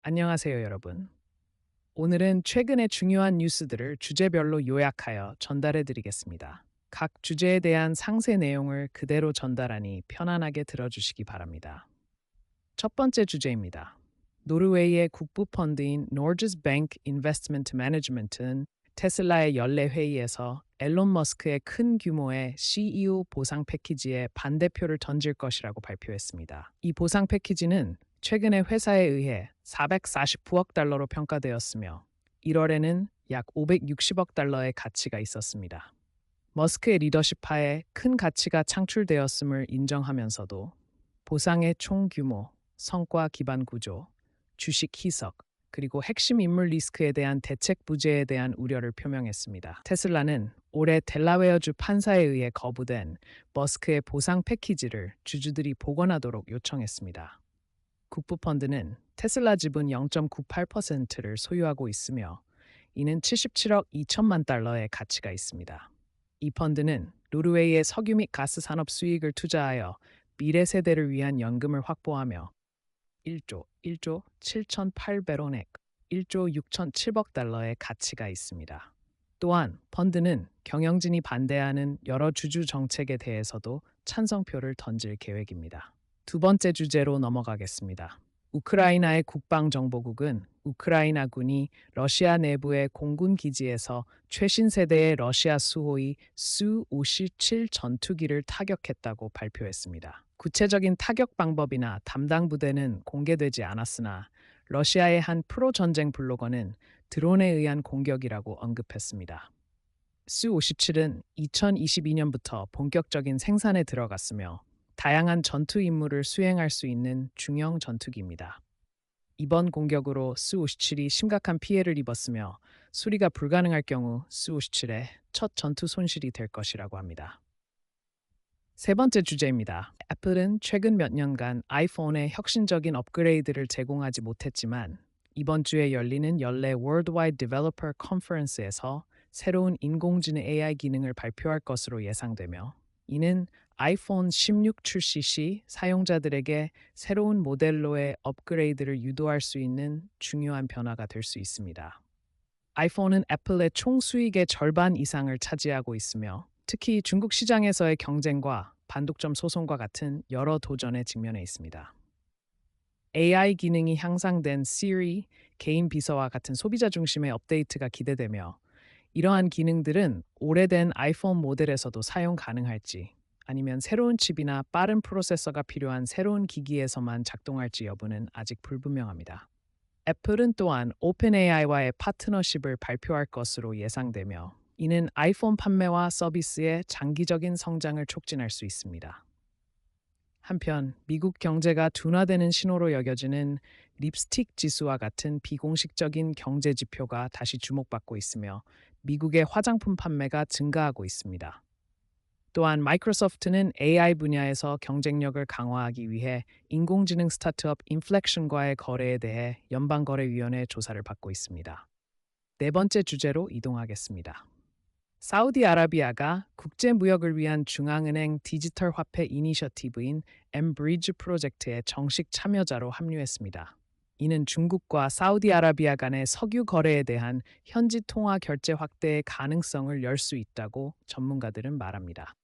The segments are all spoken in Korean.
안녕하세요, 여러분. 오늘은 최근의 중요한 뉴스들을 주제별로 요약하여 전달해 드리겠습니다. 각 주제에 대한 상세 내용을 그대로 전달하니 편안하게 들어주시기 바랍니다. 첫 번째 주제입니다. 노르웨이의 국부 펀드인 Norges Bank Investment Management은 테슬라의 연례 회의에서 앨런 머스크의 큰 규모의 CEO 보상 패키지에 반대표를 던질 것이라고 발표했습니다. 이 보상 패키지는 최근에 회사에 의해 449억 달러로 평가되었으며 1월에는 약 560억 달러의 가치가 있었습니다. 머스크의 리더십 하에 큰 가치가 창출되었음을 인정하면서도 보상의 총 규모, 성과 기반 구조, 주식 희석, 그리고 핵심 인물 리스크에 대한 대책 부재에 대한 우려를 표명했습니다. 테슬라는 올해 델라웨어주 판사에 의해 거부된 머스크의 보상 패키지를 주주들이 복원하도록 요청했습니다. 국부펀드는 테슬라 지분 0.98%를 소유하고 있으며 이는 77억 2천만 달러의 가치가 있습니다. 이 펀드는 노르웨이의 석유 및 가스 산업 수익을 투자하여 미래 세대를 위한 연금을 확보하며 1조 7,800원액 1조 6,007억 달러의 가치가 있습니다. 또한 펀드는 경영진이 반대하는 여러 주주 정책에 대해서도 찬성표를 던질 계획입니다. 두 번째 주제로 넘어가겠습니다. 우크라이나의 국방정보국은 우크라이나군이 러시아 내부의 공군 기지에서 최신 세대의 러시아 수호의 수-57 전투기를 타격했다고 발표했습니다. 구체적인 타격 방법이나 담당 부대는 공개되지 않았으나 러시아의 한 프로 전쟁 블로거는 드론에 의한 공격이라고 언급했습니다. 수-57은 2022년부터 본격적인 생산에 들어갔으며 다양한 전투 임무를 수행할 수 있는 중형 전투기입니다. 이번 공격으로 수-57이 심각한 피해를 입었으며 수리가 불가능할 경우 수-57의 첫 전투 손실이 될 것이라고 합니다. 세 번째 주제입니다. 애플은 최근 몇 년간 아이폰에 혁신적인 업그레이드를 제공하지 못했지만 이번 주에 열리는 연례 Worldwide Developer Conference에서 새로운 인공지능 AI 기능을 발표할 것으로 예상되며 이는 아이폰 16 출시 시 사용자들에게 새로운 모델로의 업그레이드를 유도할 수 있는 중요한 변화가 될 수 있습니다. 아이폰은 애플의 총 수익의 절반 이상을 차지하고 있으며 특히 중국 시장에서의 경쟁과 반독점 소송과 같은 여러 도전에 직면해 있습니다. AI 기능이 향상된 Siri, 개인 비서와 같은 소비자 중심의 업데이트가 기대되며 이러한 기능들은 오래된 아이폰 모델에서도 사용 가능할지 아니면 새로운 칩이나 빠른 프로세서가 필요한 새로운 기기에서만 작동할지 여부는 아직 불분명합니다. 애플은 또한 오픈AI와의 파트너십을 발표할 것으로 예상되며 이는 아이폰 판매와 서비스의 장기적인 성장을 촉진할 수 있습니다. 한편 미국 경제가 둔화되는 신호로 여겨지는 립스틱 지수와 같은 비공식적인 경제 지표가 다시 주목받고 있으며 미국의 화장품 판매가 증가하고 있습니다. 또한 마이크로소프트는 AI 분야에서 경쟁력을 강화하기 위해 인공지능 스타트업 인플렉션과의 거래에 대해 연방거래위원회 조사를 받고 있습니다. 네 번째 주제로 이동하겠습니다. 사우디아라비아가 국제무역을 위한 중앙은행 디지털 화폐 이니셔티브인 엠브리지 프로젝트에 정식 참여자로 합류했습니다. 이는 중국과 사우디아라비아 간의 석유 거래에 대한 현지 통화 결제 확대의 가능성을 열 수 있다고 전문가들은 말합니다.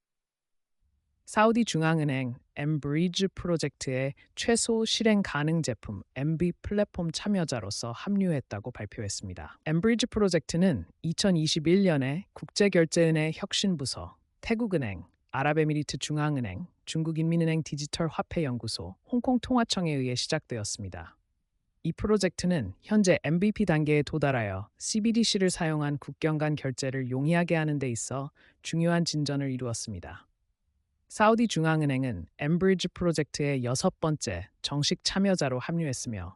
사우디 중앙은행 엠브리지 프로젝트의 최소 실행 가능 제품 MB 플랫폼 참여자로서 합류했다고 발표했습니다. 엠브리지 프로젝트는 2021년에 국제결제은행 혁신부서, 태국은행, 아랍에미리트 중앙은행, 중국인민은행 디지털 화폐연구소, 홍콩통화청에 의해 시작되었습니다. 이 프로젝트는 현재 MVP 단계에 도달하여 CBDC를 사용한 국경 간 결제를 용이하게 하는 데 있어 중요한 진전을 이루었습니다. 사우디 중앙은행은 엠브리지 프로젝트의 6번째 정식 참여자로 합류했으며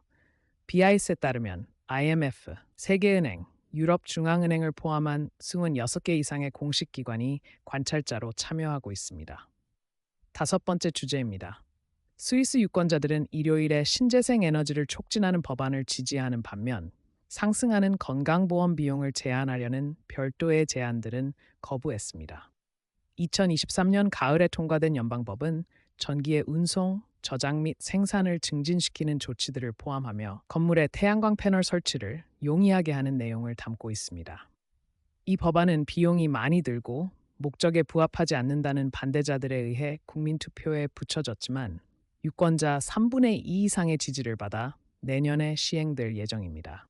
BIS에 따르면 IMF, 세계은행, 유럽중앙은행을 포함한 26개 이상의 공식 기관이 관찰자로 참여하고 있습니다. 다섯 번째 주제입니다. 스위스 유권자들은 일요일에 신재생 에너지를 촉진하는 법안을 지지하는 반면 상승하는 건강보험 비용을 제한하려는 별도의 제안들은 거부했습니다. 2023년 가을에 통과된 연방법은 전기의 운송, 저장 및 생산을 증진시키는 조치들을 포함하며 건물에 태양광 패널 설치를 용이하게 하는 내용을 담고 있습니다. 이 법안은 비용이 많이 들고 목적에 부합하지 않는다는 반대자들에 의해 국민투표에 붙여졌지만 유권자 3분의 2 이상의 지지를 받아 내년에 시행될 예정입니다.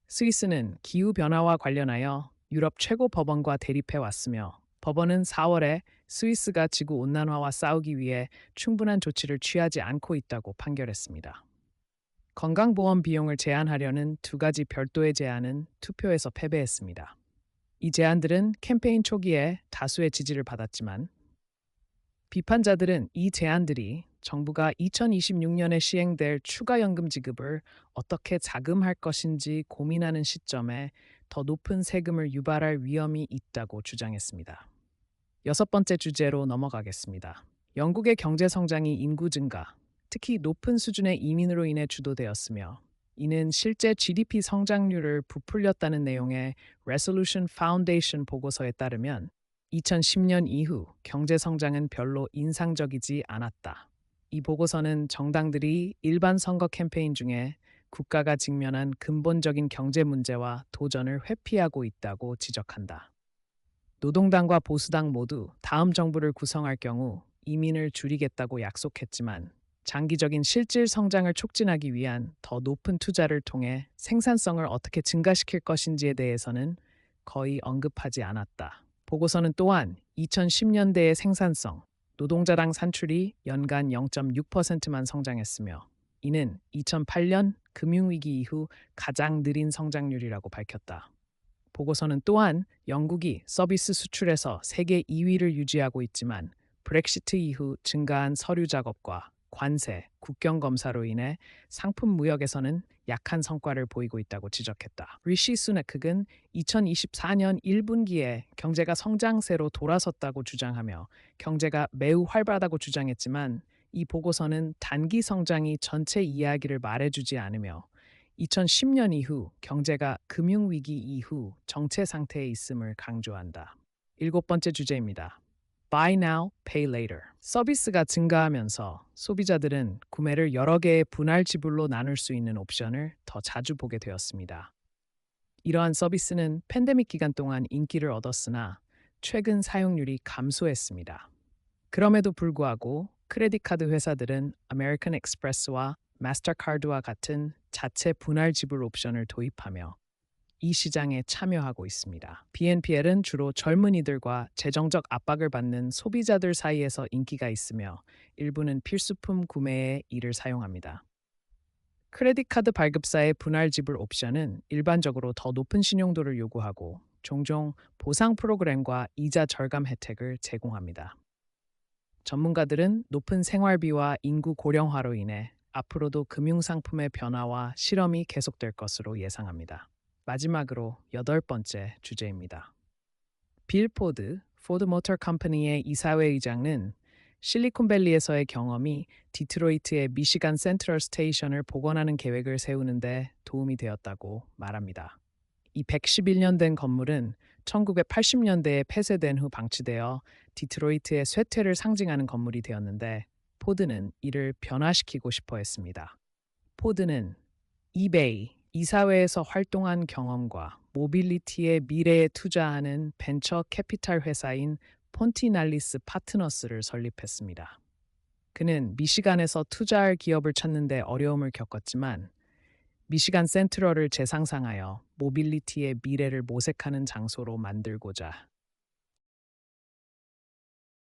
스위스는 기후변화와 관련하여 유럽 최고 법원과 대립해 왔으며 법원은 4월에 스위스가 지구온난화와 싸우기 위해 충분한 조치를 취하지 않고 있다고 판결했습니다. 건강보험 비용을 제한하려는 두 가지 별도의 제안은 투표에서 패배했습니다. 이 제안들은 캠페인 초기에 다수의 지지를 받았지만 비판자들은 이 제안들이 정부가 2026년에 시행될 추가연금 지급을 어떻게 자금할 것인지 고민하는 시점에 더 높은 세금을 유발할 위험이 있다고 주장했습니다. 여섯 번째 주제로 넘어가겠습니다. 영국의 경제 성장이 인구 증가, 특히 높은 수준의 이민으로 인해 주도되었으며 이는 실제 GDP 성장률을 부풀렸다는 내용의 Resolution Foundation 보고서에 따르면 2010년 이후 경제 성장은 별로 인상적이지 않았다. 이 보고서는 정당들이 일반 선거 캠페인 중에 국가가 직면한 근본적인 경제 문제와 도전을 회피하고 있다고 지적한다. 노동당과 보수당 모두 다음 정부를 구성할 경우 이민을 줄이겠다고 약속했지만 장기적인 실질 성장을 촉진하기 위한 더 높은 투자를 통해 생산성을 어떻게 증가시킬 것인지에 대해서는 거의 언급하지 않았다. 보고서는 또한 2010년대의 생산성, 노동자당 산출이 연간 0.6%만 성장했으며 이는 2008년 금융위기 이후 가장 느린 성장률이라고 밝혔다. 보고서는 또한 영국이 서비스 수출에서 세계 2위를 유지하고 있지만 브렉시트 이후 증가한 서류 작업과 관세, 국경 검사로 인해 상품 무역에서는 약한 성과를 보이고 있다고 지적했다. 리시 수나크는 2024년 1분기에 경제가 성장세로 돌아섰다고 주장하며 경제가 매우 활발하다고 주장했지만 이 보고서는 단기 성장이 전체 이야기를 말해주지 않으며 2010년 이후 경제가 금융위기 이후 정체 상태에 있음을 강조한다. 일곱 번째 주제입니다. Buy now, pay later. 서비스가 증가하면서 소비자들은 구매를 여러 개의 분할 지불로 나눌 수 있는 옵션을 더 자주 보게 되었습니다. 이러한 서비스는 팬데믹 기간 동안 인기를 얻었으나 최근 사용률이 감소했습니다. 그럼에도 불구하고 크레딧 카드 회사들은 아메리칸 익스프레스와 마스터카드와 같은 자체 분할 지불 옵션을 도입하며 이 시장에 참여하고 있습니다. BNPL은 주로 젊은이들과 재정적 압박을 받는 소비자들 사이에서 인기가 있으며 일부는 필수품 구매에 이를 사용합니다. 크레딧 카드 발급사의 분할 지불 옵션은 일반적으로 더 높은 신용도를 요구하고 종종 보상 프로그램과 이자 절감 혜택을 제공합니다. 전문가들은 높은 생활비와 인구 고령화로 인해 앞으로도 금융상품의 변화와 실험이 계속될 것으로 예상합니다. 마지막으로 여덟 번째 주제입니다. 빌 포드, 포드 모터 컴퍼니의 이사회 의장은 실리콘밸리에서의 경험이 디트로이트의 미시간 센트럴 스테이션을 복원하는 계획을 세우는데 도움이 되었다고 말합니다. 이 111년 된 건물은 1980년대에 폐쇄된 후 방치되어 디트로이트의 쇠퇴를 상징하는 건물이 되었는데 포드는 이를 변화시키고 싶어 했습니다. 포드는 이베이, 이사회에서 활동한 경험과 모빌리티의 미래에 투자하는 벤처 캐피탈 회사인 폰티날리스 파트너스를 설립했습니다. 그는 미시간에서 투자할 기업을 찾는 데 어려움을 겪었지만 미시간 센트럴을 재상상하여 모빌리티의 미래를 모색하는 장소로 만들고자